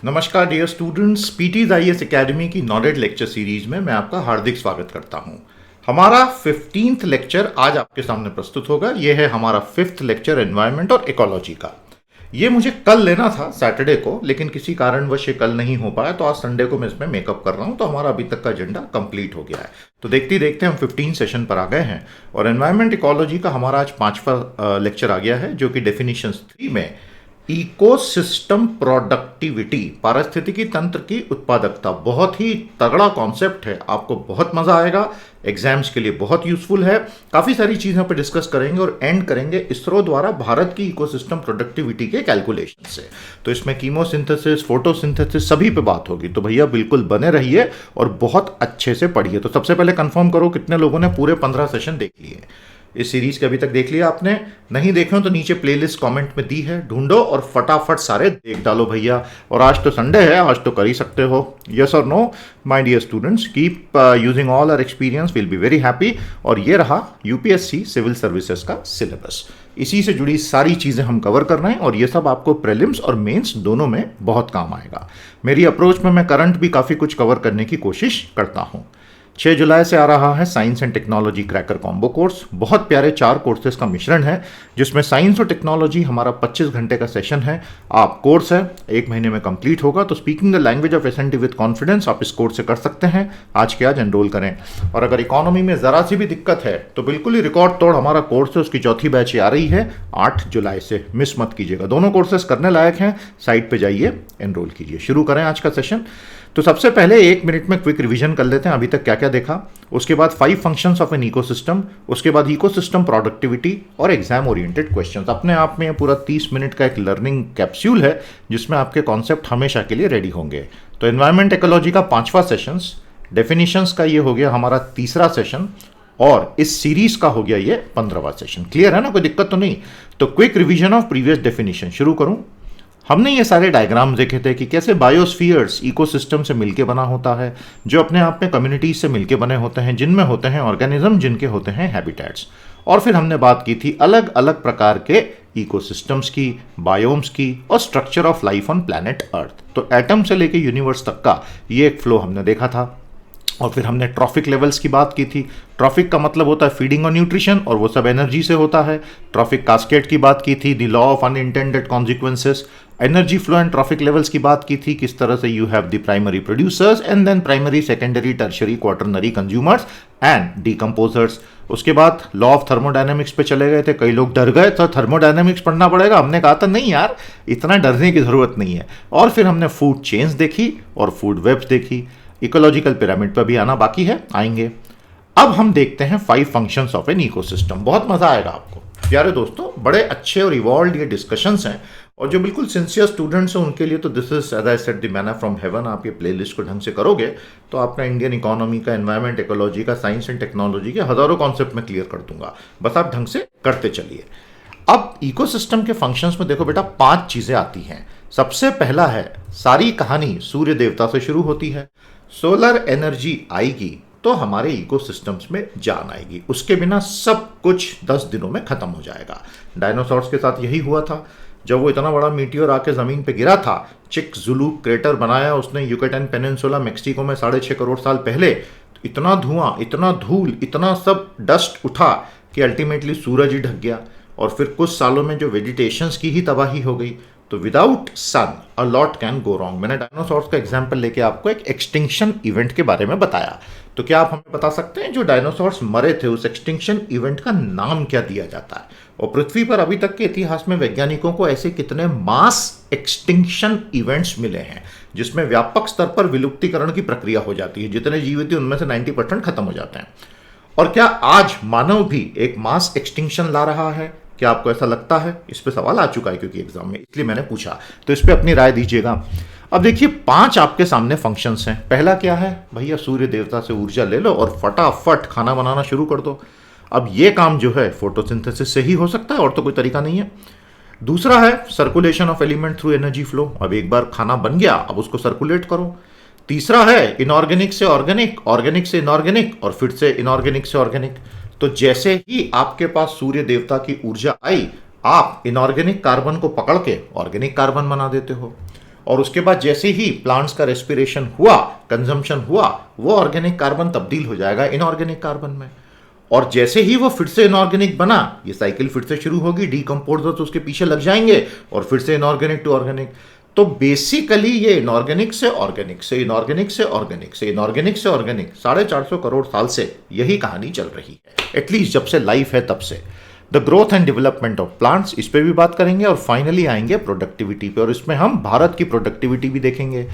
नमस्कार dear students, PT's IAS academy की knowledge lecture series में मैं आपका हार्दिक स्वागत करता हूं। हमारा 15th लेक्चर आज आपके सामने प्रस्तुत होगा। यह है हमारा 5th लेक्चर एनवायरनमेंट और इकोलॉजी का। ये मुझे कल लेना था सैटरडे को, लेकिन किसी कारणवश ये कल नहीं हो पाया, तो आज संडे को मैं इसमें मेकअप कर रहा हूं। तो हमारा अभी तक का एजेंडा कंप्लीट हो गया है। तो देखते ही देखते हम 15 सेशन पर आ गए हैं और एनवायरनमेंट इकोलॉजी का हमारा आज 5वां लेक्चर आ गया है, जो कि डेफिनेशंस 3 में इकोसिस्टम प्रोडक्टिविटी, पारिस्थितिकी तंत्र की उत्पादकता। बहुत ही तगड़ा कॉन्सेप्ट है, आपको बहुत मजा आएगा, एग्जाम्स के लिए बहुत यूजफुल है। काफी सारी चीजों पर डिस्कस करेंगे और एंड करेंगे इसरो द्वारा भारत की इकोसिस्टम प्रोडक्टिविटी के कैलकुलेशन से। तो इसमें कीमोसिंथेसिस, फोटोसिंथेसिस सभी पे बात होगी। तो भैया बिल्कुल बने रहिए और बहुत अच्छे से पढ़िए। तो सबसे पहले कंफर्म करो कितने लोगों ने पूरे 15 सेशन देख लिए। इस सीरीज के अभी तक देख लिया आपने? नहीं देखे हो तो नीचे प्लेलिस्ट कमेंट में दी है, ढूंढो और फटाफट सारे देख डालो भैया। और आज तो संडे है, आज तो कर ही सकते हो। यस और no my dear students, keep using all our experience, will be very happy. और ये रहा यूपीएससी सिविल सर्विसेज का सिलेबस। इसी से जुड़ी सारी चीजें हम कवर कर रहे हैं और ये सब आपको प्रीलिम्स और मेंस दोनों में बहुत काम आएगा। मेरी अप्रोच में मैं करंट भी काफी कुछ कवर करने की कोशिश करता हूं। 6 जुलाई से आ रहा है science and technology cracker combo course. बहुत प्यारे 4 कोर्सेज का मिश्रण है, जिसमें साइंस और टेक्नोलॉजी हमारा 25 घंटे का सेशन है। आप कोर्स है 1 महीने में कंप्लीट होगा। तो speaking the language of SNT with confidence आप इस कोर्स से कर सकते हैं। आज के आज एनरोल करें। और अगर इकोनॉमी में जरा सी भी दिक्कत है तो बिल्कुल ही रिकॉर्ड तोड़ हमारा कोर्स है, उसकी चौथी बैच आ रही है 8 जुलाई से। मिस मत कीजिएगा, दोनों कोर्सेज करने लायक हैं। साइट पे जाइए, एनरोल कीजिए। शुरू करें आज का सेशन। तो सबसे पहले 1 मिनट में क्विक रिवीजन कर लेते हैं अभी तक क्या क्या देखा। उसके बाद 5 फंक्शंस ऑफ एन इकोसिस्टम, उसके बाद इकोसिस्टम प्रोडक्टिविटी और एग्जाम ओरिएंटेड क्वेश्चंस। अपने आप में पूरा 30 मिनट का एक लर्निंग कैप्सूल है, जिसमें आपके कॉन्सेप्ट हमेशा के लिए रेडी होंगे। तो एनवायरनमेंट इकोलॉजी का 5वां सेशंस, डेफिनेशंस का ये हो गया हमारा 3रा सेशन और इस सीरीज का हो गया ये 15वां सेशन। क्लियर है ना, कोई दिक्कत तो नहीं? तो quick revision of previous definition शुरू करूं। हमने ये सारे डायग्राम्स देखे थे कि कैसे बायोस्फीयर्स इकोसिस्टम से मिलके बना होता है, जो अपने आप में कम्युनिटीज से मिलके बने होते हैं, जिनमें होते हैं ऑर्गेनिज्म, जिनके होते हैं हैबिटेट्स। और फिर हमने बात की थी अलग अलग प्रकार के इकोसिस्टम्स की, बायोम्स की और structure of life on planet earth. तो एटम से लेके यूनिवर्स तक का ये एक फ्लो हमने देखा था। और फिर हमने ट्रॉफिक लेवल्स की बात की थी। ट्रॉफिक का मतलब होता है फीडिंग और न्यूट्रिशन, और वो सब एनर्जी से होता है। ट्रॉफिक कास्केड की बात की थी, the law of unintended consequences. Energy flow and trophic levels की बात की थी, किस तरह से you have the primary producers and then primary, secondary, tertiary, quaternary consumers and decomposers. उसके बाद लॉ ऑफ थर्मोडायनेमिक्स पे चले गए थे। कई लोग डर गए तो थर्मोडायनेमिक्स पढ़ना पड़ेगा। हमने कहा था नहीं यार, इतना डरने की जरूरत नहीं है। और फिर हमने फूड चेन्स देखी और फूड वेब्स देखी। इकोलॉजिकल पिरामिड पर भी आना बाकी है, आएंगे। अब हम देखते हैं 5 फंक्शंस ऑफ एन इकोसिस्टम। बहुत मजा आएगा आपको प्यारे दोस्तों, बड़े अच्छे और इवॉल्व ये डिस्कशंस हैं। और जो बिल्कुल सिंसियर स्टूडेंट्स हैं उनके लिए तो this is as I said the manna from heaven. आप ये प्लेलिस्ट को ढंग से करोगे तो आपने इंडियन इकोनॉमी का, एनवायरमेंट इकोलॉजी का, साइंस एंड टेक्नोलॉजी के हजारों कॉन्सेप्ट में क्लियर कर दूंगा। बस आप ढंग से करते चलिए। अब इकोसिस्टम के फंक्शंस में देखो बेटा 5 चीजें आती हैं। सबसे पहला है, सारी कहानी सूर्य देवता से शुरू होती है। सोलर एनर्जी आएगी तो हमारे इकोसिस्टम्स में जान आएगी, उसके बिना सब कुछ 10 दिनों में खत्म हो जाएगा। डायनासोर्स के साथ यही हुआ था। जब वो इतना बड़ा मीटियोर आके जमीन पे गिरा था, चिकजुलूक क्रेटर बनाया उसने युकेटन पेनिनसुला मेक्सिको में 6.5 करोड़ साल पहले। इतना धुआं, इतना धूल, इतना सब डस्ट उठा कि अल्टीमेटली सूरज ही ढक गया। और फिर कुछ सालों में जो वेजिटेशंस की ही तबाही हो गई। तो without sun a lot can go wrong. मैंने डायनासोर्स का एग्जांपल लेके आपको एक एक्सटिंक्शन इवेंट के बारे में बताया। तो क्या आप हमें बता सकते हैं जो डायनासोर्स मरे थे उस एक्सटिंक्शन इवेंट का नाम क्या दिया जाता है? और पृथ्वी पर अभी तक के इतिहास में वैज्ञानिकों को ऐसे कितने मास एक्सटिंक्शन इवेंट्स मिले हैं जिसमें व्यापक स्तर पर विलुप्तीकरण की प्रक्रिया हो जाती है? जितने जीवित थे उनमें से 90% खत्म हो जाते हैं। और क्या आज मानव भी एक मास एक्सटिंक्शन ला रहा है? क्या आपको ऐसा लगता है? इस पे सवाल आ चुका है क्योंकि एग्जाम में, इसलिए मैंने पूछा। तो इस पे अपनी राय दीजिएगा। अब देखिए 5 आपके सामने फंक्शंस हैं। पहला क्या है भैया, सूर्य देवता से ऊर्जा ले लो और फटाफट खाना बनाना शुरू कर दो। अब ये काम जो है फोटोसिंथेसिस से ही हो सकता है, और तो कोई तरीका नहीं है। दूसरा है circulation of element through energy flow. अब एक बार खाना बन गया, अब उसको सर्कुलेट करो। तीसरा है इनऑर्गेनिक से ऑर्गेनिक, ऑर्गेनिक से इनऑर्गेनिक और फिर से इनऑर्गेनिक से ऑर्गेनिक। तो जैसे ही आपके पास सूर्य देवता की ऊर्जा आई, आप इनऑर्गेनिक कार्बन को पकड़ के ऑर्गेनिक कार्बन बना देते हो। और उसके बाद जैसे ही प्लांट्स का रेस्पिरेशन हुआ, कंजम्पशन हुआ, वो ऑर्गेनिक कार्बन तब्दील हो जाएगा इनऑर्गेनिक कार्बन में। और जैसे ही वो फिर से इनऑर्गेनिक बना, ये साइकिल फिर से शुरू होगी, डीकंपोजर्स उसके पीछे लग जाएंगे और फिर से इनऑर्गेनिक टू ऑर्गेनिक। तो बेसिकली ये इनऑर्गेनिक से ऑर्गेनिक से इनऑर्गेनिक से ऑर्गेनिक से इनऑर्गेनिक से ऑर्गेनिक 450 करोड़ साल से यही कहानी चल रही है, एटलीस्ट जब से लाइफ है तब से। The growth and development of plants, इस पे भी बात करेंगे और फाइनली आएंगे प्रोडक्टिविटी पे, और इसमें हम भारत की प्रोडक्टिविटी भी देखेंगे।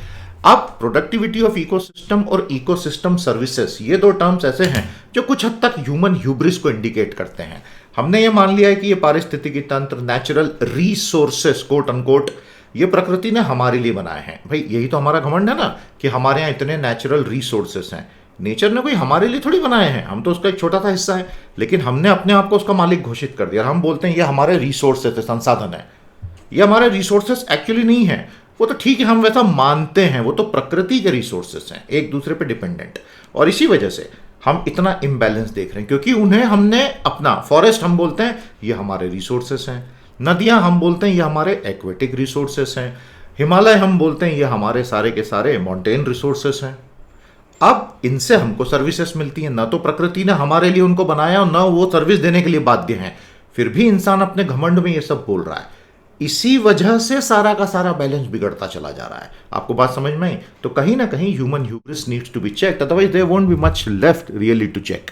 अब प्रोडक्टिविटी ऑफ इकोसिस्टम और इकोसिस्टम सर्विसेज, ये दो टर्म्स ऐसे हैं जो कुछ हद तक ह्यूमन ह्यूब्रिस को इंडिकेट करते हैं। हमने ये मान लिया है कि ये पारिस्थितिकी तंत्र, नेचुरल रिसोर्सेस कोट अनकोट, ये प्रकृति ने हमारे लिए बनाए हैं। भाई यही तो हमारा घमंड है ना कि हमारे यहाँ इतने नेचुरल रिसोर्सेस हैं। नेचर ने कोई हमारे लिए थोड़ी बनाए हैं, हम तो उसका एक छोटा सा हिस्सा है, लेकिन हमने अपने आप को उसका मालिक घोषित कर दिया। हम बोलते हैं ये हमारे रिसोर्सेस है, संसाधन है। ये हमारे रिसोर्सेस एक्चुअली नहीं है, वो तो ठीक है हम वैसा मानते हैं, वो तो प्रकृति के रिसोर्सेस हैं, एक दूसरे पे डिपेंडेंट। और इसी वजह से हम इतना इम्बैलेंस देख रहे हैं, क्योंकि उन्हें हमने अपना फॉरेस्ट हम बोलते हैं ये हमारे रिसोर्सेस हैं, नदियां हम बोलते हैं ये हमारे एक्वेटिक रिसोर्सेस हैं, हिमालय हम बोलते हैं ये हमारे सारे के सारे माउंटेन रिसोर्सेस हैं। अब इनसे हमको सर्विसेज मिलती हैं, ना तो प्रकृति ने हमारे लिए उनको बनाया और ना वो सर्विस देने के लिए बाध्य हैं, फिर भी इंसान अपने घमंड में ये सब बोल रहा है। इसी वजह से सारा का सारा बैलेंस बिगड़ता चला जा रहा है। आपको बात समझ में आई? तो कहीं ना कहीं human hubris needs to be checked, otherwise there won't be much left really to check.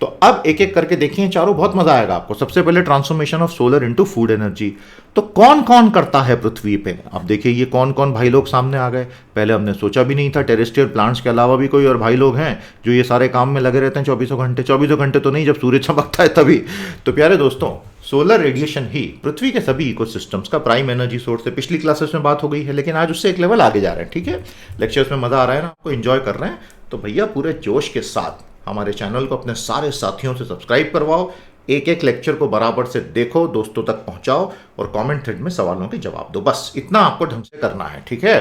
तो अब एक एक करके देखिए चारों, बहुत मजा आएगा आपको। सबसे पहले transformation of solar into food energy. तो कौन कौन करता है पृथ्वी पे? अब देखिए ये कौन कौन भाई लोग सामने आ गए, पहले हमने सोचा भी नहीं था। टेरेस्ट्रियल प्लांट्स के अलावा भी कोई और भाई लोग हैं जो ये सारे काम में लगे रहते हैं 24 घंटे। 24 घंटे तो नहीं, जब सूर्य चमकता है तभी। तो प्यारे दोस्तों, सोलर रेडिएशन ही पृथ्वी के सभी इकोसिस्टम्स का प्राइम एनर्जी सोर्स है। पिछली क्लासेस में बात हो गई है, लेकिन आज उससे एक लेवल आगे जा रहे हैं। ठीक है, लेक्चर्स में मजा आ रहा है ना आपको, एंजॉय कर रहे हैं? तो भैया पूरे जोश के साथ हमारे चैनल को अपने सारे साथियों से सब्सक्राइब करवाओ, एक एक लेक्चर को बराबर से देखो, दोस्तों तक पहुंचाओ और कमेंट थ्रेड में सवालों के जवाब दो। बस इतना आपको ढंग से करना है, ठीक है?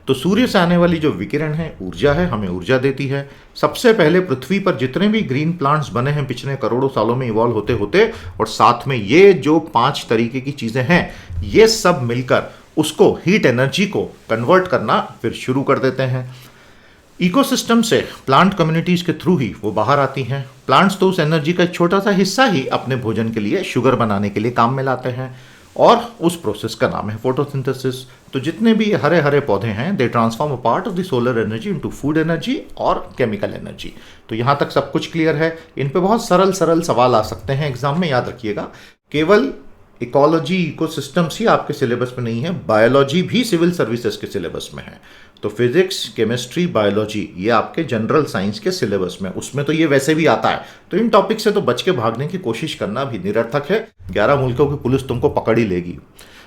तो सूर्य से आने वाली जो विकिरण है, ऊर्जा है, हमें ऊर्जा देती है। सबसे पहले पृथ्वी पर जितने भी ग्रीन प्लांट्स बने हैं पिछले करोड़ों सालों में इवॉल्व होते होते, और साथ में ये जो 5 तरीके की चीजें हैं, ये सब मिलकर उसको हीट एनर्जी को कन्वर्ट करना फिर शुरू कर देते हैं। इकोसिस्टम से प्लांट कम्युनिटीज के थ्रू ही वो बाहर आती हैं। प्लांट्स तो उस एनर्जी का एक छोटा सा हिस्सा ही अपने भोजन के लिए, शुगर बनाने के लिए काम में लाते हैं, और उस प्रोसेस का नाम है फोटोसिंथेसिस। तो जितने भी हरे हरे पौधे हैं, they transform a part of the solar energy into food energy और केमिकल एनर्जी। तो यहाँ तक सब कुछ क्लियर है। इन पे बहुत सरल सरल सवाल आ सकते हैं एग्जाम में, याद रखिएगा। केवल इकोलॉजी इकोसिस्टम्स ही आपके सिलेबस में नहीं है, बायोलॉजी भी सिविल सर्विसेज के सिलेबस में है। तो फिजिक्स, केमिस्ट्री, बायोलॉजी ये आपके जनरल साइंस के सिलेबस में, उसमें तो ये वैसे भी आता है। तो इन टॉपिक से तो बच के भागने की कोशिश करना भी निरर्थक है, 11 मुल्कों की पुलिस तुमको पकड़ ही लेगी।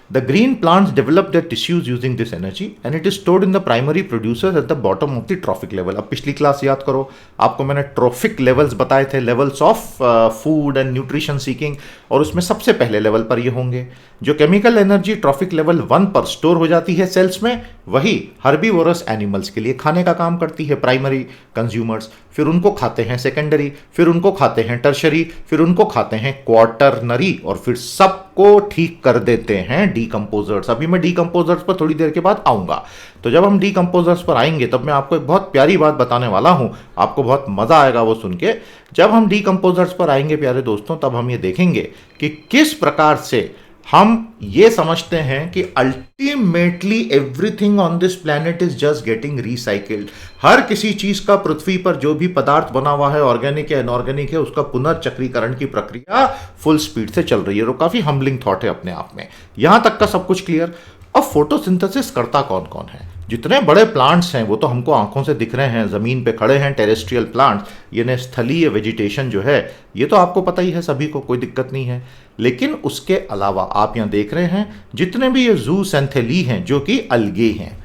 The green plants develop their tissues using this energy and it is stored in the primary producers at the bottom of the trophic level। अब पिछली क्लास याद करो, आपको मैंने ट्रॉफिक लेवल्स बताए थे, levels of food and nutrition seeking, और उसमें सबसे पहले लेवल पर ये होंगे। जो केमिकल एनर्जी ट्रॉफिक लेवल 1 पर स्टोर हो जाती है सेल्स में, वही हर्बीवोरस एनिमल्स के लिए खाने का काम करती है, प्राइमरी कंज्यूमर्स। फिर उनको खाते हैं सेकेंडरी, फिर उनको खाते हैं टर्शरी, फिर उनको खाते हैं क्वार्टरनरी, और फिर सबको ठीक कर देते हैं डीकंपोजर्स। अभी मैं डीकंपोजर्स पर थोड़ी देर के बाद आऊंगा। तो जब हम डीकंपोजर्स पर आएंगे तब मैं आपको एक बहुत प्यारी बात बताने वाला हूं, आपको बहुत मजा आएगा वो सुन के। जब हम डीकंपोजर्स पर आएंगे प्यारे दोस्तों, तब हम ये देखेंगे कि किस प्रकार से हम ये समझते हैं कि ultimately everything on this planet is just getting recycled. हर किसी चीज का पृथ्वी पर जो भी पदार्थ बना हुआ है, ऑर्गेनिक या इनऑर्गेनिक है, उसका पुनर्चक्रीकरण की प्रक्रिया फुल स्पीड से चल रही है। और काफी हम्बलिंग थॉट है अपने आप में। यहां तक का सब कुछ क्लियर। अब फोटोसिंथेसिस करता कौन कौन है? जितने बड़े प्लांट्स हैं वो तो हमको आंखों से दिख रहे हैं, जमीन पे खड़े हैं टेरेस्ट्रियल प्लांट्स, यानी स्थलीय वेजिटेशन जो है, ये तो आपको पता ही है सभी को, कोई दिक्कत नहीं है। लेकिन उसके अलावा आप यहाँ देख रहे हैं जितने भी ये जूसेंथेली हैं जो कि अलगे हैं।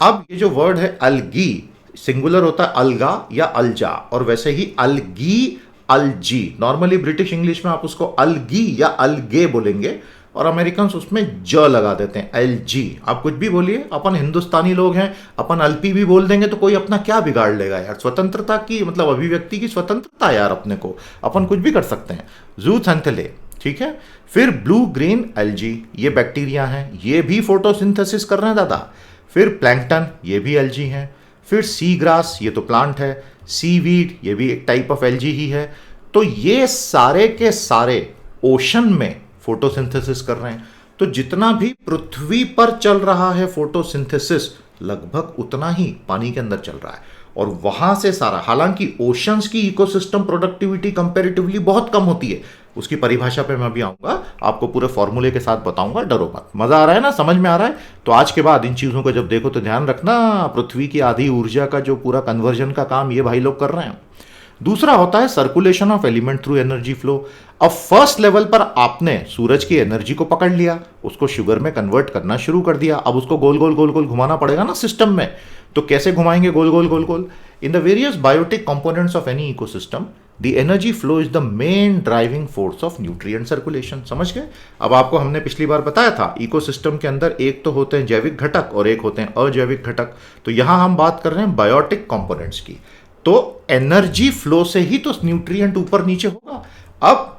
अब ये जो वर्ड है अलगी, सिंगुलर होता है अलगा या अलजा, और वैसे ही अलगी, अलजी। नॉर्मली ब्रिटिश इंग्लिश में आप उसको अलगी या अलगे बोलेंगे, और अमेरिकन उसमें ज लगा देते हैं, एल जी। आप कुछ भी बोलिए, अपन हिंदुस्तानी लोग हैं, अपन अल्पी भी बोल देंगे तो कोई अपना क्या बिगाड़ लेगा यार। स्वतंत्रता की मतलब अभिव्यक्ति की स्वतंत्रता यार, अपने को अपन कुछ भी कर सकते हैं। जूसेंथेले ठीक है। फिर ब्लू ग्रीन एल्जी, ये बैक्टीरिया हैं, ये भी फोटोसिंथेसिस कर रहे हैं दादा। फिर प्लैंकटन, ये भी एल्जी हैं। फिर सी ग्रास, ये तो प्लांट है। सी वीड, ये भी एक टाइप ऑफ एल्जी ही है। तो ये सारे के सारे ओशन में फोटोसिंथेसिस कर रहे हैं। तो जितना भी पृथ्वी पर चल रहा है फोटोसिंथेसिस, लगभग उतना ही पानी के अंदर चल रहा है। और वहां से सारा, हालांकि ओशंस की इकोसिस्टम प्रोडक्टिविटी कंपैरेटिवली बहुत कम होती है, उसकी परिभाषा पे मैं भी आऊंगा, आपको पूरे फॉर्मूले के साथ बताऊंगा, डरो मत। मजा आ रहा है ना, समझ में आ रहा है? तो आज के बाद इन चीजों को जब देखो तो ध्यान रखना, पृथ्वी की आधी ऊर्जा का जो पूरा कन्वर्जन का काम ये भाई लोग कर रहे हैं। दूसरा होता है circulation of element through energy flow. अब फर्स्ट लेवल पर आपने सूरज की एनर्जी को पकड़ लिया, उसको शुगर में कन्वर्ट करना शुरू कर दिया। अब उसको गोल गोल गोल गोल घुमाना पड़ेगा ना सिस्टम में। तो कैसे घुमाएंगे गोल गोल गोल गोल? In the various biotic components of any ecosystem the energy flow is the main driving force of nutrient circulation. समझ गए? अब आपको हमने पिछली बार बताया था, इकोसिस्टम के अंदर एक तो होते हैं जैविक घटक और एक होते हैं अजैविक घटक। तो यहां हम बात कर रहे हैं बायोटिक कंपोनेंट्स की। तो एनर्जी फ्लो से ही तो न्यूट्रिएंट ऊपर नीचे होगा। अब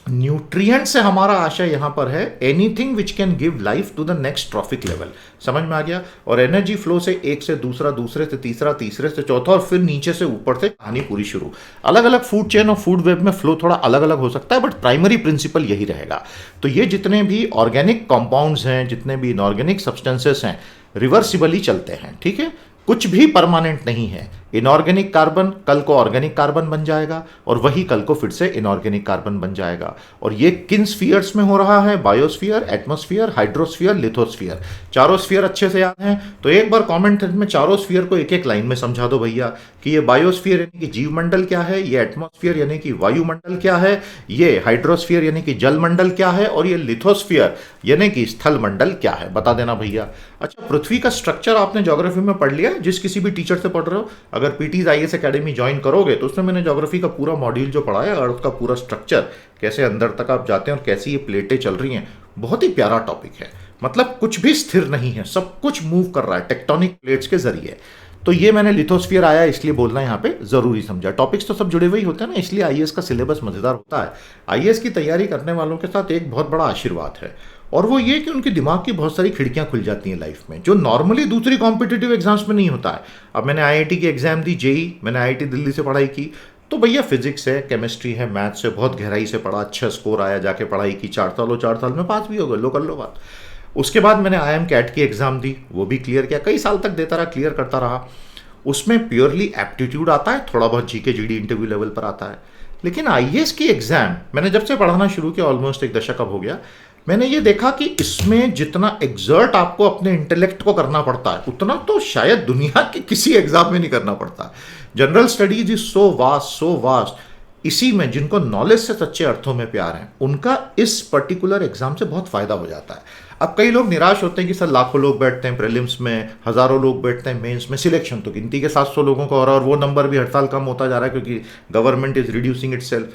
न्यूट्रिएंट से हमारा आशय यहां पर है anything which can give life to the next trophic level. समझ में आ गया? और एनर्जी फ्लो से एक से दूसरा, दूसरे से तीसरा, तीसरे से चौथा, और फिर नीचे से ऊपर से कहानी पूरी शुरू। अलग अलग फूड चेन और फूड वेब में फ्लो थोड़ा अलग अलग हो सकता है, बट प्राइमरी प्रिंसिपल यही रहेगा। तो ये जितने भी ऑर्गेनिक कंपाउंड्स हैं, जितने भी इनऑर्गेनिक सब्सटेंसेस हैं, रिवर्सिबली चलते हैं। ठीक है, कुछ भी परमानेंट नहीं है। इनऑर्गेनिक कार्बन कल को ऑर्गेनिक कार्बन बन जाएगा, और वही कल को फिर से इनऑर्गेनिक कार्बन बन जाएगा। और ये किन स्फीयर्स में हो रहा है? Biosphere, atmosphere, hydrosphere, lithosphere. चारों स्फीयर अच्छे से याद हैं? तो एक बार कमेंट में चारों स्फीयर को एक एक लाइन में समझा दो भैया, कि ये बायोस्फीयर यानी कि जीवमंडल क्या है, ये एटमॉस्फेयर यानी कि वायुमंडल क्या है, ये हाइड्रोस्फीयर यानी कि जलमंडल क्या है, और ये लिथोस्फीयर यानी कि स्थल मंडल क्या है। बता देना भैया। अच्छा, पृथ्वी का स्ट्रक्चर आपने ज्योग्राफी में पढ़ लिया, जिस किसी भी टीचर से पढ़ रहे हो। अगर पीटीज आईएएस एकेडमी ज्वाइन करोगे तो उसमें मैंने ज्योग्राफी का पूरा मॉड्यूल जो पढ़ाया, और उसका पूरा स्ट्रक्चर, कैसे अंदर तक आप जाते हैं और कैसी ये प्लेटें चल रही हैं, बहुत ही प्यारा टॉपिक है। मतलब कुछ भी स्थिर नहीं है, सब कुछ मूव कर रहा है टेक्टोनिक प्लेट्स के जरिए। तो ये मैंने लिथोस्फीयर आया इसलिए बोलना यहाँ पे जरूरी समझा। टॉपिक्स तो सब जुड़े हुए ही होते हैं ना, इसलिए आईएएस का सिलेबस मजेदार होता है। आईएएस की तैयारी करने वालों के साथ एक बहुत बड़ा आशीर्वाद है, और वो ये कि उनके दिमाग की बहुत सारी खिड़कियां खुल जाती हैं लाइफ में, जो नॉर्मली दूसरी कॉम्पिटिटिव एग्जाम्स में नहीं होता है। अब मैंने आईआईटी की एग्जाम दी, जेई, मैंने आईआईटी दिल्ली से पढ़ाई की, तो भैया फिजिक्स है, केमिस्ट्री है, मैथ्स है, बहुत गहराई से पढ़ा, अच्छा स्कोर आया, जाके पढ़ाई की, 4 साल में पास भी हो गए, लो कर लो बात। उसके बाद मैंने IIM कैट की एग्जाम दी, वो भी क्लियर किया, कई साल तक देता रहा, क्लियर करता रहा। उसमें प्योरली एप्टीट्यूड आता है, थोड़ा बहुत जीके जीडी इंटरव्यू लेवल पर आता है। लेकिन आईएएस की एग्जाम मैंने जब से पढ़ाना शुरू किया, ऑलमोस्ट एक दशक अब हो गया, मैंने ये देखा कि इसमें जितना एग्जर्ट आपको अपने इंटेलेक्ट को करना पड़ता है, उतना तो शायद दुनिया के किसी एग्जाम में नहीं करना पड़ता। General studies is so vast, so vast. इसी में जिनको नॉलेज से सच्चे अर्थों में प्यार है, उनका इस पर्टिकुलर एग्जाम से बहुत फायदा हो जाता है। अब कई लोग निराश होते हैं कि सर लाखों लोग बैठते हैं प्रीलिम्स में, हजारों लोग बैठते हैं मेंस में, सिलेक्शन तो गिनती के 700 लोगों का हो रहा है, और वो नंबर भी हर साल कम होता जा रहा है क्योंकि गवर्नमेंट इज रिड्यूसिंग इटसेल्फ।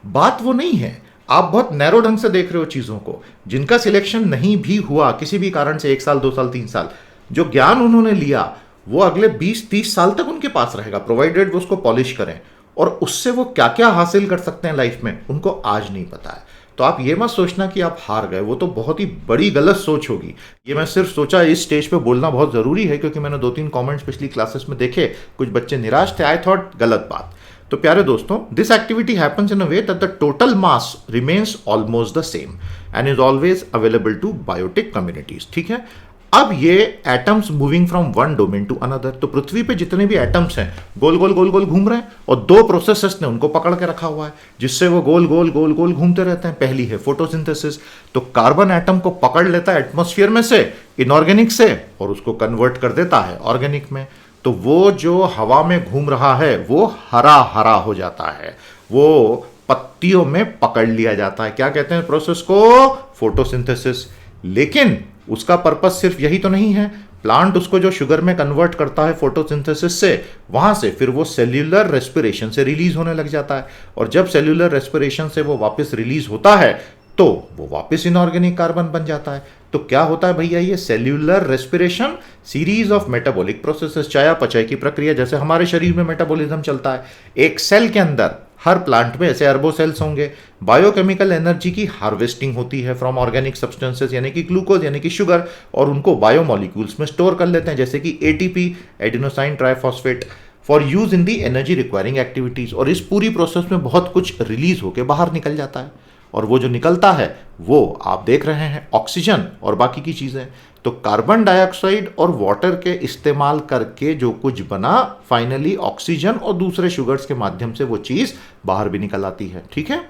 बात वो नहीं है, आप बहुत नैरो ढंग से देख रहे हो चीज़ों को। जिनका सिलेक्शन नहीं भी हुआ किसी भी कारण से, 1 साल 2 साल 3 साल, जो ज्ञान उन्होंने लिया वो अगले 20-30 साल तक उनके पास रहेगा, प्रोवाइडेड वो उसको पॉलिश करें। और उससे वो क्या क्या हासिल कर सकते हैं लाइफ में, उनको आज नहीं पता है। तो आप ये मत सोचना कि आप हार गए, वो तो बहुत ही बड़ी गलत सोच होगी। ये मैं सिर्फ सोचा इस स्टेज पे बोलना बहुत ज़रूरी है, क्योंकि मैंने 2-3 कमेंट्स पिछली क्लासेस में देखे, कुछ बच्चे निराश थे। आई थॉट गलत बात। तो प्यारे दोस्तों, this activity happens in a way that the total mass remains almost the same and is always available to biotic communities. ठीक है, अब ये atoms moving from one domain to another, तो पृथ्वी पे जितने भी एटम्स हैं गोल गोल गोल गोल घूम रहे हैं, और 2 प्रोसेसेस ने उनको पकड़ के रखा हुआ है जिससे वो गोल गोल गोल गोल घूमते रहते हैं। पहली है फोटोसिंथेसिस, तो कार्बन एटम को पकड़ लेता है एटमॉस्फेयर में से, इनऑर्गेनिक से, और उसको कन्वर्ट कर देता है ऑर्गेनिक में। तो वो जो हवा में घूम रहा है वो हरा हरा हो जाता है, वो पत्तियों में पकड़ लिया जाता है। क्या कहते हैं प्रोसेस को? फोटोसिंथेसिस। लेकिन उसका पर्पस सिर्फ यही तो नहीं है। प्लांट उसको जो शुगर में कन्वर्ट करता है फोटोसिंथेसिस से, वहां से फिर वो सेल्यूलर रेस्पिरेशन से रिलीज होने लग जाता है, और जब सेल्यूलर रेस्पिरेशन से वो वापस रिलीज होता है तो वो वापस इनऑर्गेनिक कार्बन बन जाता है। तो क्या होता है भैया? ये cellular respiration series of metabolic processes, चयापचय की प्रक्रिया, जैसे हमारे शरीर में मेटाबॉलिज्म चलता है। एक सेल के अंदर हर प्लांट में ऐसे अरबों सेल्स होंगे। बायोकेमिकल एनर्जी की हार्वेस्टिंग होती है फ्रॉम ऑर्गेनिक सब्सटेंसेस यानी कि ग्लूकोज यानी कि शुगर, और उनको बायोमोलिक्यूल्स में स्टोर कर लेते हैं जैसे कि ATP, adenosine triphosphate, for use in the energy requiring activities. और इस पूरी प्रोसेस में बहुत कुछ रिलीज होकर बाहर निकल जाता है, और वो जो निकलता है वो आप देख रहे हैं ऑक्सीजन और बाकी की चीज़ें। तो कार्बन डाइऑक्साइड और वाटर के इस्तेमाल करके जो कुछ बना, फाइनली ऑक्सीजन और दूसरे शुगर्स के माध्यम से वो चीज़ बाहर भी निकल आती है। ठीक है,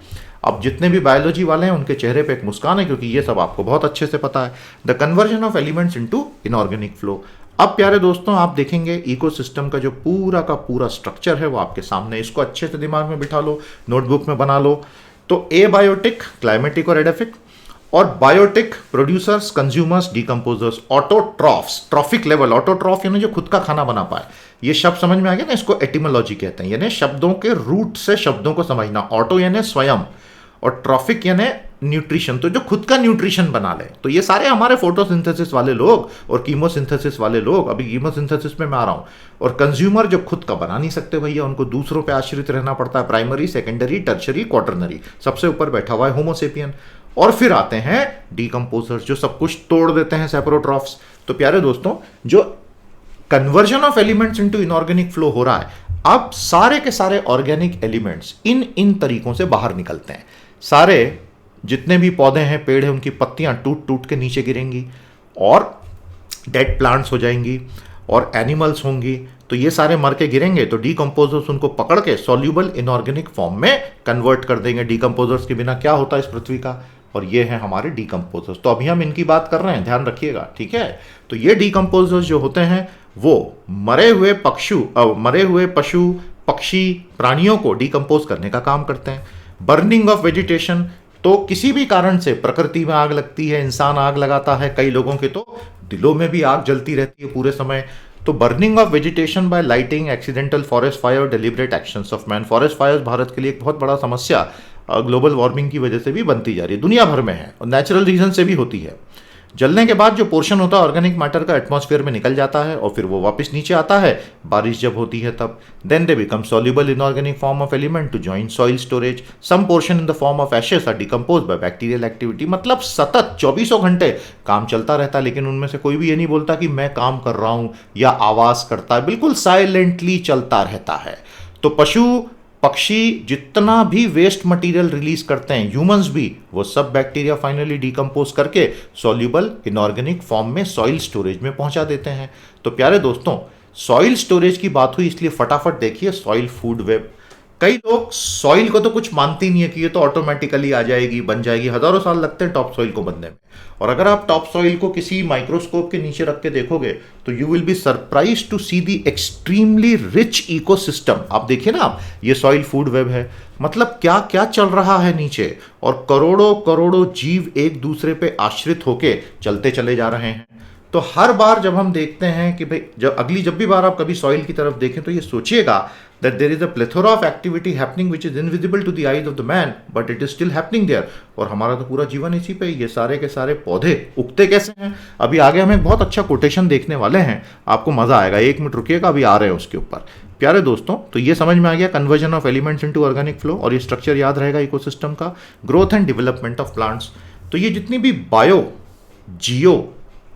अब जितने भी बायोलॉजी वाले हैं उनके चेहरे पे एक मुस्कान है, क्योंकि ये सब आपको बहुत अच्छे से पता है। The conversion of elements into inorganic flow. अब प्यारे दोस्तों, आप देखेंगे इकोसिस्टम का जो पूरा का पूरा स्ट्रक्चर है वो आपके सामने, इसको अच्छे से दिमाग में बिठा लो, नोटबुक में बना लो। तो एबायोटिक, क्लाइमेटिक और एडेफिक, और biotic, producers, consumers, decomposers, autotrophs, trophic level, autotroph यानी जो खुद का खाना बना पाए। ये शब्द समझ में आ गया ना, इसको एटिमोलॉजी कहते हैं, यानी शब्दों के रूट से शब्दों को समझना। ऑटो यानी स्वयं, और ट्रॉफिक यानी न्यूट्रिशन, तो जो खुद का न्यूट्रिशन बना ले। तो ये सारे हमारे फोटोसिंथेसिस वाले लोग और कीमोसिंथेसिस वाले लोग, अभी कीमोसिंथेसिस में मैं आ रहा हूँ। और कंज्यूमर जो खुद का बना नहीं सकते भैया, उनको दूसरों पे आश्रित रहना पड़ता है, प्राइमरी, सेकेंडरी, टर्शरी, क्वाटरनरी। सबसे ऊपर बैठा हुआ है होमोसेपियन। और फिर आते हैं डीकम्पोजर्स, जो सब कुछ तोड़ देते हैं, सेपरोट्रॉफ्स। तो प्यारे दोस्तों, जो conversion of elements into inorganic flow हो रहा है, अब सारे के सारे ऑर्गेनिक एलिमेंट्स इन तरीकों से बाहर निकलते हैं। सारे जितने भी पौधे हैं, पेड़ हैं, उनकी पत्तियां टूट टूट के नीचे गिरेंगी और डेड प्लांट्स हो जाएंगी, और एनिमल्स होंगी। तो ये सारे मर के गिरेंगे, तो डीकम्पोजर्स उनको पकड़ के सॉल्यूबल इनऑर्गेनिक फॉर्म में कन्वर्ट कर देंगे। डीकम्पोजर्स के बिना क्या होता है इस पृथ्वी का, और ये है हमारे डीकम्पोजर्स। तो अभी हम इनकी बात कर रहे हैं, ध्यान रखिएगा, ठीक है। तो ये डीकम्पोजर्स जो होते हैं वो मरे हुए पशु, पक्षी, प्राणियों को डीकम्पोज करने का काम करते हैं। बर्निंग ऑफ वेजिटेशन, तो किसी भी कारण से प्रकृति में आग लगती है, इंसान आग लगाता है, कई लोगों के तो दिलों में भी आग जलती रहती है पूरे समय। तो burning of vegetation by lighting, accidental forest fire, deliberate actions of man. Forest fires Bharat के लिए एक बहुत बड़ा समस्या ग्लोबल वार्मिंग की वजह से भी बनती जा रही है, दुनिया भर में है, और नेचुरल रीजन से भी होती है। जलने के बाद जो पोर्शन होता है ऑर्गेनिक मैटर का, एटमॉस्फेयर में निकल जाता है, और फिर वो वापस नीचे आता है बारिश जब होती है तब। Then they become soluble inorganic form of element to join soil storage. Some portion in the form of ashes are decompose by bacterial activity. मतलब सतत 24 घंटे काम चलता रहता है, लेकिन उनमें से कोई भी ये नहीं बोलता कि मैं काम कर रहा हूं या आवाज करता है, बिल्कुल साइलेंटली चलता रहता है। तो पशु पक्षी जितना भी वेस्ट मटेरियल रिलीज करते हैं, ह्यूमंस भी, वो सब बैक्टीरिया फाइनली डीकम्पोज करके सॉल्युबल इनऑर्गेनिक फॉर्म में सॉइल स्टोरेज में पहुंचा देते हैं। तो प्यारे दोस्तों, सॉइल स्टोरेज की बात हुई, इसलिए फटाफट देखिए सॉइल फूड वेब। कई लोग सॉइल को तो कुछ मानते ही नहीं है कि ये तो ऑटोमेटिकली आ जाएगी, बन जाएगी। हजारों साल लगते हैं टॉप सॉइल को बनने में, और अगर आप टॉप सॉइल को किसी माइक्रोस्कोप के नीचे रख के देखोगे तो you will be surprise to see the extremely rich ecosystem. आप देखिए ना, आप ये सॉइल फूड वेब है, मतलब क्या क्या चल रहा है नीचे, और करोड़ों करोड़ों जीव एक दूसरे पे आश्रित होके चलते चले जा रहे हैं। तो हर बार जब हम देखते हैं कि भाई, जब भी बार आप कभी सॉइल की तरफ देखें तो ये सोचिएगा that there is a plethora of activity happening which is invisible to the eyes of the man but it is still happening there। और हमारा तो पूरा जीवन इसी पे, ये सारे के सारे पौधे उगते कैसे हैं, अभी आगे हम एक बहुत अच्छा कोटेशन देखने वाले हैं, आपको मजा आएगा। 1 मिनट रुकिएगा, अभी आ रहे हैं उसके ऊपर। प्यारे दोस्तों, तो ये समझ में आ गया conversion of elements into organic flow, और ये स्ट्रक्चर याद रहेगा इकोसिस्टम का। Growth and development of plants, तो ये जितनी भी बायो, जियो,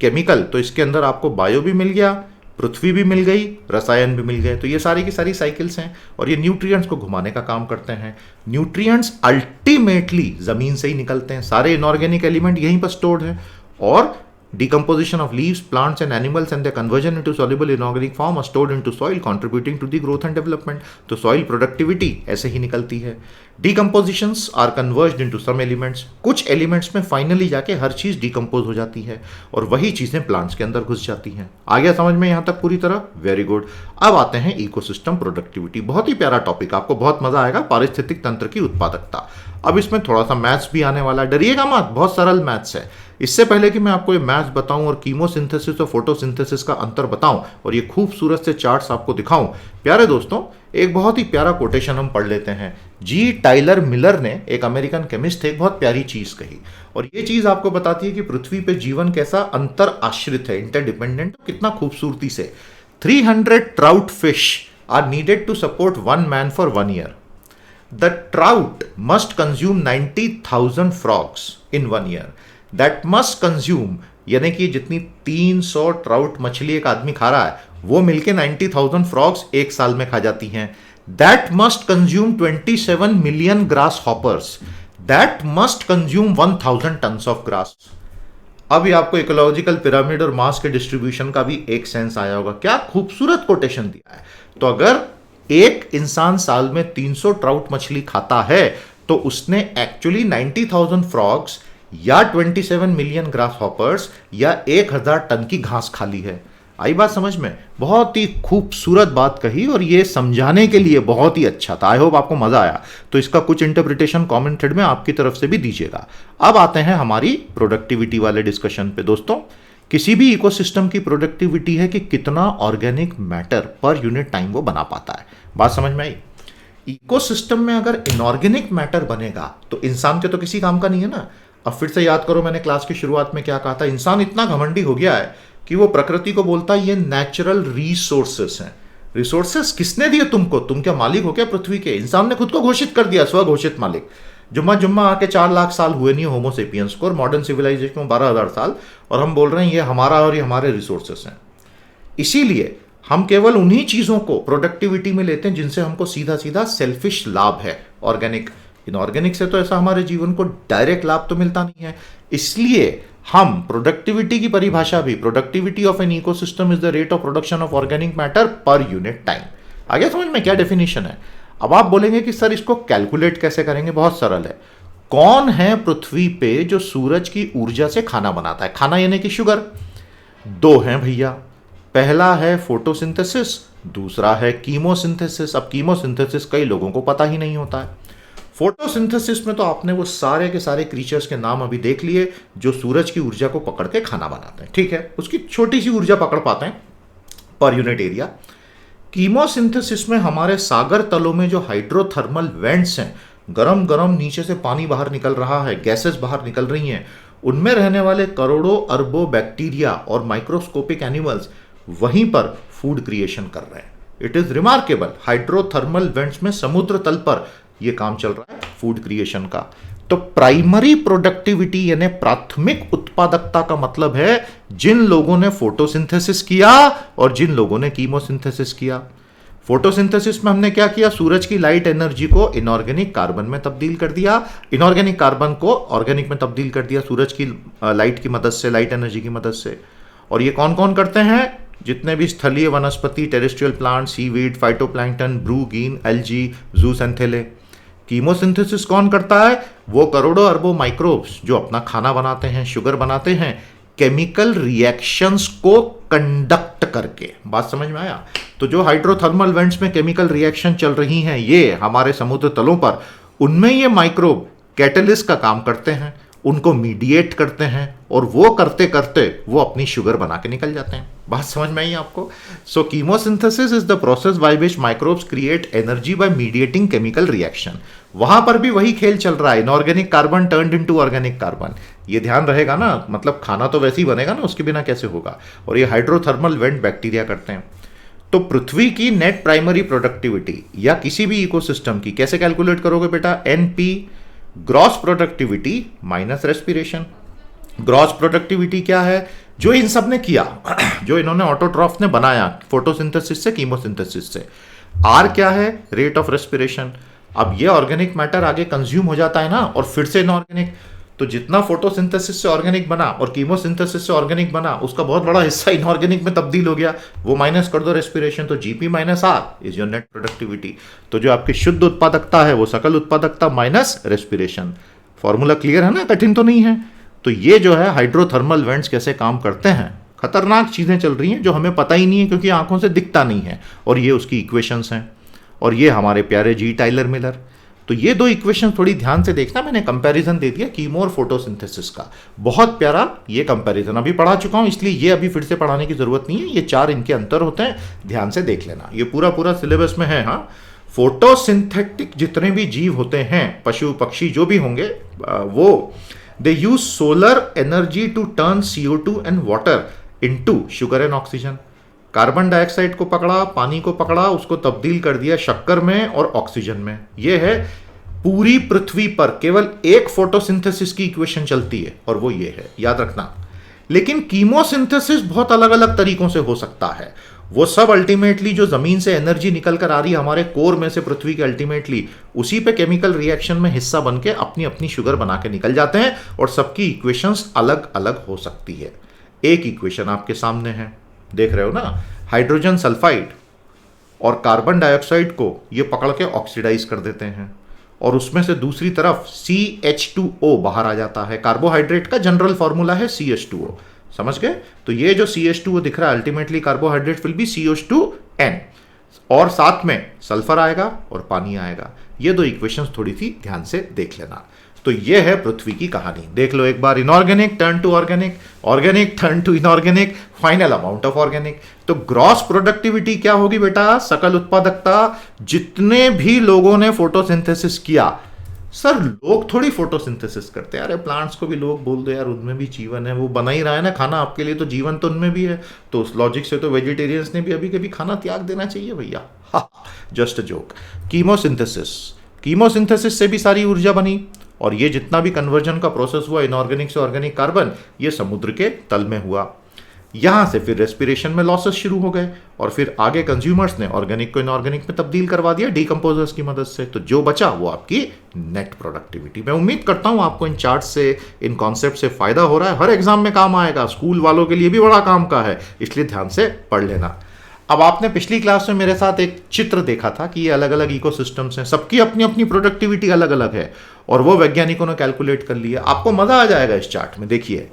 केमिकल, तो इसके अंदर आपको बायो भी मिल गया, पृथ्वी भी मिल गई, रसायन भी मिल गए। तो ये सारी की सारी साइकिल्स हैं, और ये न्यूट्रिएंट्स को घुमाने का काम करते हैं। न्यूट्रिएंट्स अल्टीमेटली जमीन से ही निकलते हैं, सारे इनऑर्गेनिक एलिमेंट यहीं पर स्टोर्ड है। और decomposition of leaves, plants and animals and their conversion into soluble inorganic form are stored into soil contributing to the growth and development। तो soil productivity ऐसे ही निकलती है। Decompositions are converged into some elements, कुछ elements में finally जाके हर चीज decompose हो जाती है और वही चीजें plants के अंदर घुस जाती हैं। आ गया समझ में यहाँ तक पूरी तरह? Very good. अब आते हैं इकोसिस्टम प्रोडक्टिविटी, बहुत ही प्यारा टॉपिक, आपको बहुत मजा आएगा। पारिस्थितिक तंत्र की उत्पादकता। अब इसमें थोड़ा सा मैथ्स भी आने वाला है, डरिएगा मत, बहुत सरल मैथ्स है। इससे पहले कि मैं आपको ये मैथ्स बताऊं और कीमोसिंथेसिस और फोटोसिंथेसिस का अंतर बताऊं और ये खूबसूरत से चार्ट्स आपको दिखाऊं, प्यारे दोस्तों एक बहुत ही प्यारा कोटेशन हम पढ़ लेते हैं। जी टाइलर मिलर ने, एक अमेरिकन केमिस्ट थे, एक बहुत प्यारी चीज कही, और ये चीज आपको बताती है कि पृथ्वी पे जीवन कैसा अंतर आश्रित है, इंटरडिपेंडेंट, कितना खूबसूरती से। 300 trout fish are needed to support 1 man for 1 year। The trout must consume 90,000 frogs in 1 year. That must consume यानी कि जितनी 300 ट्राउट मछली एक आदमी खा रहा है वो मिलके 90,000 फ्रॉग्स एक साल में खा जाती हैं। That must consume 27 million grass hoppers. That must consume 1000 tons of grass. अब ये आपको इकोलॉजिकल पिरामिड और मास के डिस्ट्रीब्यूशन का भी एक सेंस आया होगा। क्या खूबसूरत कोटेशन दिया है। तो अगर एक इंसान साल में 300 ट्राउट मछली खाता है तो उसने एक्चुअली 90,000 फ्रॉग्स या 27 मिलियन ग्रास हॉपर्स या 1000 टन की घास खा ली है। आई बात समझ में? बहुत ही खूबसूरत बात कही और ये समझाने के लिए बहुत ही अच्छा था। आई होप आपको मजा आया। तो इसका कुछ इंटरप्रिटेशन कमेंट थ्रेड में आपकी तरफ से भी दीजिएगा। अब आते हैं हमारी प्रोडक्टिविटी वाले डिस्कशन पे। दोस्तों, किसी भी इकोसिस्टम की प्रोडक्टिविटी है कि कितना organic matter per unit time वो बना पाता है। बात समझ में आई? इकोसिस्टम में अगर इनऑर्गेनिक मैटर बनेगा तो इंसान के तो किसी काम का नहीं है ना। अब फिर से याद करो, मैंने क्लास की शुरुआत में क्या कहा था। इंसान इतना घमंडी हो गया है कि वो प्रकृति को बोलता है ये नेचुरल रिसोर्सेस हैं। रिसोर्सेस किसने दिए तुमको? तुम क्या मालिक हो क्या पृथ्वी के? इंसान ने खुद को घोषित कर दिया, स्वघोषित मालिक। जुम्मा जुम्मा आके 4 लाख साल हुए नहीं होमोसेपियंस को, और मॉडर्न सिविलाइजेशन में 12,000 साल, और हम बोल रहे हैं ये हमारा और ये हमारे रिसोर्सेस हैं। इसीलिए हम केवल उन्हीं चीजों को प्रोडक्टिविटी में लेते हैं जिनसे हमको सीधा सीधा सेल्फिश लाभ है। ऑर्गेनिक, इनऑर्गेनिक से तो ऐसा हमारे जीवन को डायरेक्ट लाभ तो मिलता नहीं है। इसलिए हम प्रोडक्टिविटी की परिभाषा भी, productivity of an ecosystem is the rate of production of organic matter per unit time. आगे समझ में क्या डेफिनेशन है? अब आप बोलेंगे कि सर इसको कैलकुलेट कैसे करेंगे? बहुत सरल है। कौन है पृथ्वी पे जो सूरज की ऊर्जा से खाना बनाता है? खाना यानी कि शुगर। 2 हैं भैया। पहला है फोटोसिंथेसिस, दूसरा है कीमोसिंथेसिस। अब कीमोसिंथेसिस कई लोगों को पता ही नहीं होता है। फोटोसिंथेसिस में तो आपने वो सारे के सारे क्रीचर्स के नाम अभी देख लिए जो सूरज की ऊर्जा को पकड़ के खाना बनाते हैं। ठीक है, उसकी छोटी सी ऊर्जा पकड़ पाते हैं पर यूनिट एरिया। कीमोसिंथेसिस में हमारे सागर तलों में जो हाइड्रोथर्मल वेंट्स हैं, गरम गरम नीचे से पानी बाहर निकल रहा है, गैसेस बाहर निकल रही हैं, उनमें रहने वाले करोड़ों अरबों बैक्टीरिया और माइक्रोस्कोपिक एनिमल्स वहीं पर फूड क्रिएशन कर रहे हैं। It is remarkable. Hydrothermal vents में समुद्र तल पर यह काम चल रहा है फूड क्रिएशन का। तो प्राइमरी प्रोडक्टिविटी यानी प्राथमिक उत्पादकता का मतलब है जिन लोगों ने फोटोसिंथेसिस किया और जिन लोगों ने कीमोसिंथेसिस किया। फोटोसिंथेसिस में हमने क्या किया? सूरज की लाइट एनर्जी को इनऑर्गेनिक कार्बन में तब्दील कर दिया, इनऑर्गेनिक कार्बन को ऑर्गेनिक में तब्दील कर दिया सूरज की लाइट की मदद से, लाइट एनर्जी की मदद से। और ये कौन कौन करते हैं? जितने भी स्थलीय वनस्पति, टेरेस्ट्रियल प्लांट, सीवीड, फाइटोप्लैंक्टन, ब्रूगीन, एल्जी, जूसेंथेले। कीमोसिंथेसिस कौन करता है? वो करोड़ों अरबों माइक्रोब्स जो अपना खाना बनाते हैं, शुगर बनाते हैं, केमिकल रिएक्शंस को कंडक्ट करके। बात समझ में आया? तो जो हाइड्रोथर्मल वेंट्स में केमिकल रिएक्शन चल रही हैं ये हमारे समुद्र तलों पर, उनमें ये माइक्रोब कैटलिस्ट का काम करते हैं, उनको मीडिएट करते हैं, और वो करते करते वो अपनी शुगर बना के निकल जाते हैं। बात समझ में आई आपको? So chemosynthesis is the process by which microbes create energy by mediating chemical reaction. वहां पर भी वही खेल चल रहा है, inorganic carbon turned into organic carbon. ये ध्यान रहेगा ना, मतलब खाना तो वैसे ही बनेगा ना, उसके बिना कैसे होगा? और ये हाइड्रोथर्मल वेंट बैक्टीरिया करते हैं। तो पृथ्वी की नेट प्राइमरी प्रोडक्टिविटी या किसी भी इकोसिस्टम की कैसे कैलकुलेट करोगे बेटा? NP, gross productivity minus respiration. Gross productivity क्या है? जो इन सब ने किया, जो इन्होंने ऑटोट्रॉफ ने बनाया फोटोसिंथेसिस से, कीमोसिंथेसिस से। आर क्या है? Rate of respiration. अब ये ऑर्गेनिक मैटर आगे कंज्यूम हो जाता है ना, और फिर से इनऑर्गेनिक। तो जितना फोटोसिंथेसिस से ऑर्गेनिक बना और कीमोसिंथेसिस से ऑर्गेनिक बना, उसका बहुत बड़ा हिस्सा इनऑर्गेनिक में तब्दील हो गया। वो माइनस कर दो रेस्पिरेशन, तो GP minus R is your net productivity. तो जो आपकी शुद्ध उत्पादकता है वो सकल उत्पादकता माइनस रेस्पिरेशन। फॉर्मूला क्लियर है ना? कठिन तो नहीं है। तो ये जो है हाइड्रोथर्मल वेंट्स कैसे काम करते हैं, खतरनाक चीजें चल रही हैं जो हमें पता ही नहीं है क्योंकि आंखों से दिखता नहीं है। और ये उसकी इक्वेशंस हैं, और ये हमारे प्यारे जी टाइलर मिलर। तो ये 2 इक्वेशन थोड़ी ध्यान से देखना, मैंने कंपैरिजन दे दिया कीमो और फोटोसिंथेसिस का। बहुत प्यारा ये कंपैरिजन, अभी पढ़ा चुका हूं इसलिए ये अभी फिर से पढ़ाने की जरूरत नहीं है। ये 4 इनके अंतर होते हैं, ध्यान से देख लेना। ये पूरा पूरा सिलेबस में है। हाँ, फोटोसिंथेटिक जितने भी जीव होते हैं, पशु पक्षी जो भी होंगे, वो they use solar energy to turn CO2 and water into sugar and oxygen. Carbon dioxide को पकड़ा, पानी को पकड़ा, उसको तब्दील कर दिया शक्कर में और ऑक्सीजन में। यह है पूरी पृथ्वी पर केवल एक फोटोसिंथेसिस की इक्वेशन चलती है और वो ये है, याद रखना। लेकिन कीमोसिंथेसिस बहुत अलग अलग तरीकों से हो सकता है। वो सब अल्टीमेटली जो जमीन से एनर्जी निकल कर आ रही है हमारे कोर में से पृथ्वी के, अल्टीमेटली उसी पे केमिकल रिएक्शन में हिस्सा बन के अपनी अपनी शुगर बना के निकल जाते हैं और सबकी इक्वेशंस अलग अलग हो सकती है। एक इक्वेशन आपके सामने है, देख रहे हो ना, हाइड्रोजन सल्फाइड और कार्बन डाइऑक्साइड को ये पकड़ के ऑक्सीडाइज कर देते हैं और उसमें से दूसरी तरफ CH2O बाहर आ जाता है। कार्बोहाइड्रेट का जनरल फॉर्मूला है CH2O, समझ गए? तो ये जो CH2O दिख रहा है ultimately carbohydrate will be CH2N और साथ में सल्फर आएगा और पानी आएगा। ये दो इक्वेशंस थोड़ी सी ध्यान से देख लेना। तो ये है पृथ्वी की कहानी। देख लो एक बार, inorganic turn to organic, organic turn to inorganic, final amount of organic. तो ग्रॉस प्रोडक्टिविटी क्या होगी बेटा? सकल उत्पादकता। जितने भी लोगों ने फोटोसिंथेसिस किया, सर लोग थोड़ी फोटोसिंथेसिस करते हैं, अरे प्लांट्स को भी लोग बोल दो यार, उनमें भी जीवन है, वो बना ही रहा है ना खाना आपके लिए, तो जीवन तो उनमें भी है। तो उस लॉजिक से तो वेजिटेरियंस ने भी अभी कभी खाना त्याग देना चाहिए भैया। Just a joke. Chemosynthesis, chemosynthesis से भी सारी ऊर्जा बनी और ये जितना भी कन्वर्जन का प्रोसेस हुआ इनऑर्गेनिक से ऑर्गेनिक कार्बन, ये समुद्र के तल में हुआ। यहां से फिर रेस्पिरेशन में लॉसेस शुरू हो गए और फिर आगे कंज्यूमर्स ने ऑर्गेनिक को इनऑर्गेनिक में तब्दील करवा दिया डीकंपोजर्स की मदद से। तो जो बचा वो आपकी नेट प्रोडक्टिविटी। मैं उम्मीद करता हूं आपको इन चार्ट से, इन कॉन्सेप्ट से फायदा हो रहा है। हर एग्जाम में काम आएगा, स्कूल वालों के लिए भी बड़ा काम का है, इसलिए ध्यान से पढ़ लेना। अब आपने पिछली क्लास में मेरे साथ एक चित्र देखा था कि ये अलग अलग इकोसिस्टम्स हैं, सबकी अपनी अपनी प्रोडक्टिविटी अलग अलग है और वो वैज्ञानिकों ने कैलकुलेट कर लिया। आपको मजा आ जाएगा इस चार्ट में। देखिए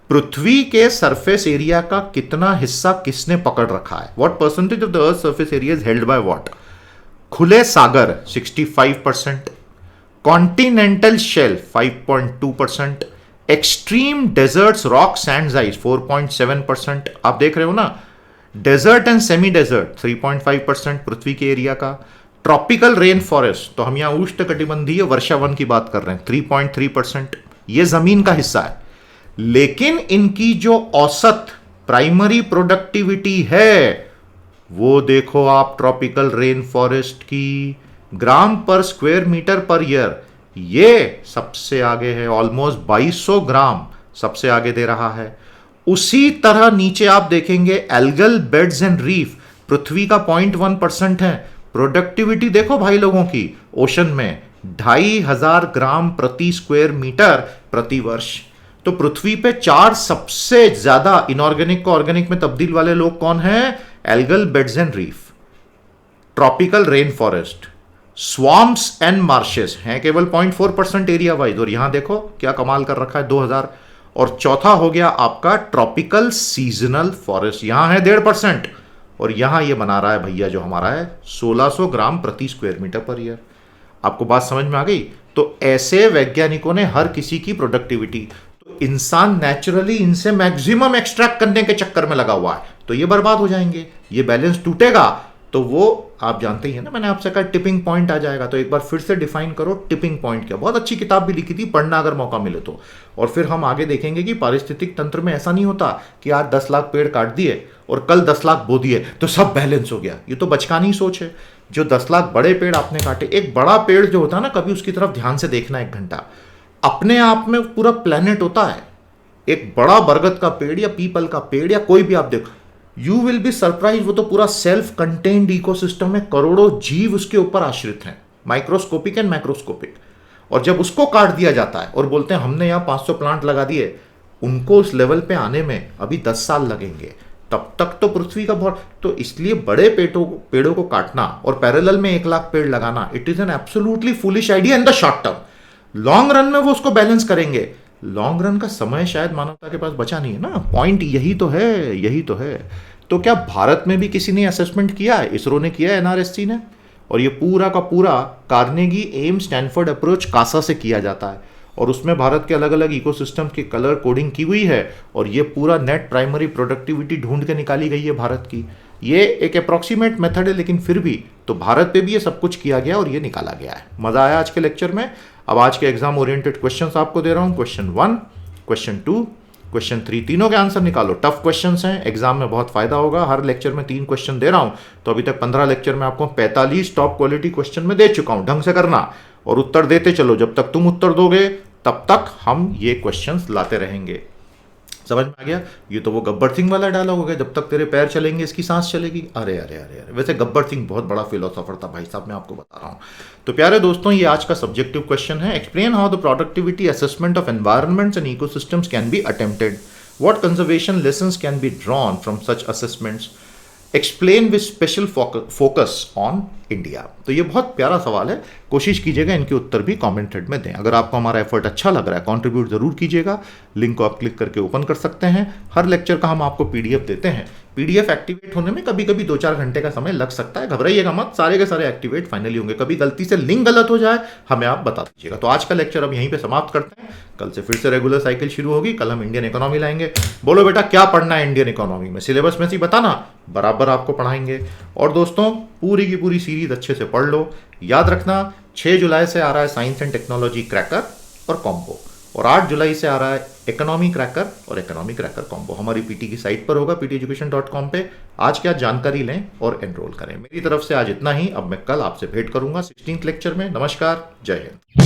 पृथ्वी के सरफेस एरिया का कितना हिस्सा किसने पकड़ रखा है, what percentage of the earth surface area is held by what. खुले सागर 65%, continental shelf 5.2%, extreme deserts rock sands ice 4.7%। आप देख रहे हो ना, डेजर्ट एंड सेमी डेजर्ट 3.5% पृथ्वी के एरिया का। ट्रॉपिकल रेन फॉरेस्ट, तो हम यहां उष्णकटिबंधीय वर्षा वन की बात कर रहे हैं, 3.3%, ये जमीन का हिस्सा है। लेकिन इनकी जो औसत प्राइमरी प्रोडक्टिविटी है वो देखो आप, ट्रॉपिकल रेन फॉरेस्ट की ग्राम पर स्क्वायर मीटर पर ईयर, ये सबसे आगे है, ऑलमोस्ट 2200 ग्राम सबसे आगे दे रहा है। उसी तरह नीचे आप देखेंगे एल्गल बेड्स एंड रीफ पृथ्वी का 0.1% है। प्रोडक्टिविटी देखो भाई लोगों की, ओशन में 2500 ग्राम प्रति स्क्वायर मीटर प्रति वर्ष। तो पृथ्वी पे 4 सबसे ज्यादा इनऑर्गेनिक को ऑर्गेनिक में तब्दील वाले लोग कौन हैं? Algal beds and reef, tropical rain forest, swamps and marshes हैं केवल 0.4% एरिया वाइज, और यहां देखो क्या कमाल कर रखा है 2000। और चौथा हो गया आपका ट्रॉपिकल सीजनल फॉरेस्ट, यहां है 1.5%, और यहां ये बना रहा है भैया जो हमारा है 1600 ग्राम प्रति स्क्वायर मीटर पर ईयर। आपको बात समझ में आ गई? तो ऐसे वैज्ञानिकों ने हर किसी की प्रोडक्टिविटी, तो इंसान नेचुरली इनसे मैक्सिमम एक्सट्रैक्ट करने के चक्कर में लगा हुआ है, तो ये बर्बाद हो जाएंगे, ये बैलेंस टूटेगा, तो वो आप जानते ही है ना, मैंने आपसे कहा टिपिंग पॉइंट आ जाएगा। तो एक बार फिर से डिफाइन करो टिपिंग पॉइंट क्या। बहुत अच्छी किताब भी लिखी थी, पढ़ना अगर मौका मिले तो। और फिर हम आगे देखेंगे कि पारिस्थितिक तंत्र में ऐसा नहीं होता कि आज 10 लाख पेड़ काट दिए और कल 10 लाख बो दिए तो सब बैलेंस हो गया। ये तो बचकानी सोच है। जो 10 लाख बड़े पेड़ आपने काटे, एक बड़ा पेड़ जो होता है ना, कभी उसकी तरफ ध्यान से देखना 1 घंटा, अपने आप में पूरा प्लेनेट होता है। एक बड़ा बरगद का पेड़ या पीपल का पेड़ या कोई भी आप देखो, यू विल बी सरप्राइज, वो तो पूरा सेल्फ कंटेन्ड इकोसिस्टम में करोड़ों जीव उसके ऊपर आश्रित हैं, माइक्रोस्कोपिक एंड मैक्रोस्कोपिक। और जब उसको काट दिया जाता है और बोलते हैं हमने यहां 500 प्लांट लगा दिए, उनको उस लेवल पे आने में अभी 10 साल लगेंगे, तब तक तो पृथ्वी का बहुत। तो इसलिए बड़े पेड़ों को काटना और पैरेलल में 1 लाख पेड़ लगाना, it is an absolutely foolish idea in the short term. Long run में वो उसको बैलेंस करेंगे, लॉन्ग रन का समय शायद मानवता के पास बचा नहीं है ना। पॉइंट यही तो है, यही तो है। तो क्या भारत में भी किसी ने असेसमेंट किया है? इसरो ने किया है, एनआरएससी ने, और ये पूरा का पूरा Carnegie Ames Stanford approach CASA से किया जाता है, और उसमें भारत के अलग अलग इकोसिस्टम की कलर कोडिंग की हुई है, और ये पूरा नेट प्राइमरी प्रोडक्टिविटी ढूंढ के निकाली गई है भारत की। ये एक अप्रॉक्सीमेट मेथड है, लेकिन फिर भी तो भारत पे भी ये सब कुछ किया गया और ये निकाला गया है। मजा आया आज के लेक्चर में? अब आज के एग्जाम ओरिएंटेड क्वेश्चंस आपको दे रहा हूं। क्वेश्चन 1, क्वेश्चन 2, क्वेश्चन 3, तीनों के आंसर निकालो। टफ क्वेश्चंस हैं, एग्जाम में बहुत फायदा होगा। हर लेक्चर में 3 क्वेश्चन दे रहा हूं, तो अभी तक 15 लेक्चर में आपको 45 टॉप क्वालिटी क्वेश्चन में दे चुका हूं। ढंग से करना और उत्तर देते चलो। जब तक तुम उत्तर दोगे तब तक हम ये क्वेश्चंस लाते रहेंगे। समझ में आ गया? ये तो वो गब्बर सिंह वाला डायलॉग हो गया, जब तक तेरे पैर चलेंगे इसकी सांस चलेगी। अरे अरे अरे अरे, वैसे गब्बर सिंह बहुत बड़ा फिलोसोफर था भाई साहब, मैं आपको बता रहा हूँ। तो प्यारे दोस्तों, ये आज का सब्जेक्टिव क्वेश्चन है। Explain how the productivity assessment of environments and ecosystems can be attempted. What conservation lessons can be drawn from such assessments. Explain with special focus on India. तो ये बहुत प्यारा सवाल है, कोशिश कीजिएगा इनके उत्तर भी कमेंट थ्रेड में दें। अगर आपको हमारा एफर्ट अच्छा लग रहा है, कंट्रीब्यूट जरूर कीजिएगा। लिंक को आप क्लिक करके ओपन कर सकते हैं। हर लेक्चर का हम आपको पीडीएफ देते हैं। पीडीएफ एक्टिवेट होने में कभी कभी 2-4 घंटे का समय लग सकता है, घबराइएगा मत, सारे के सारे एक्टिवेट फाइनली होंगे। कभी गलती से लिंक गलत हो जाए हमें आप बता दीजिएगा। तो आज का लेक्चर अब यहीं पे समाप्त करते हैं। कल से फिर से रेगुलर साइकिल शुरू होगी। कल हम इंडियन इकोनॉमी लाएंगे। बोलो बेटा क्या पढ़ना है इंडियन इकोनॉमी में, सिलेबस में से बताना, बराबर आपको पढ़ाएंगे। और दोस्तों, पूरी की पूरी सीरीज अच्छे से पढ़ लो। याद रखना 6 जुलाई से आ रहा है साइंस एंड टेक्नोलॉजी क्रैकर और कॉम्बो, और 8 जुलाई से आ रहा है इकोनॉमी क्रैकर और इकोनॉमी क्रैकर कॉम्बो। हमारी पीटी की साइट पर होगा, pteducation.com पे। आज क्या जानकारी लें और एनरोल करें। मेरी तरफ से आज इतना ही। अब मैं कल आपसे भेंट करूंगा 16th लेक्चर में। नमस्कार, जय हिंद।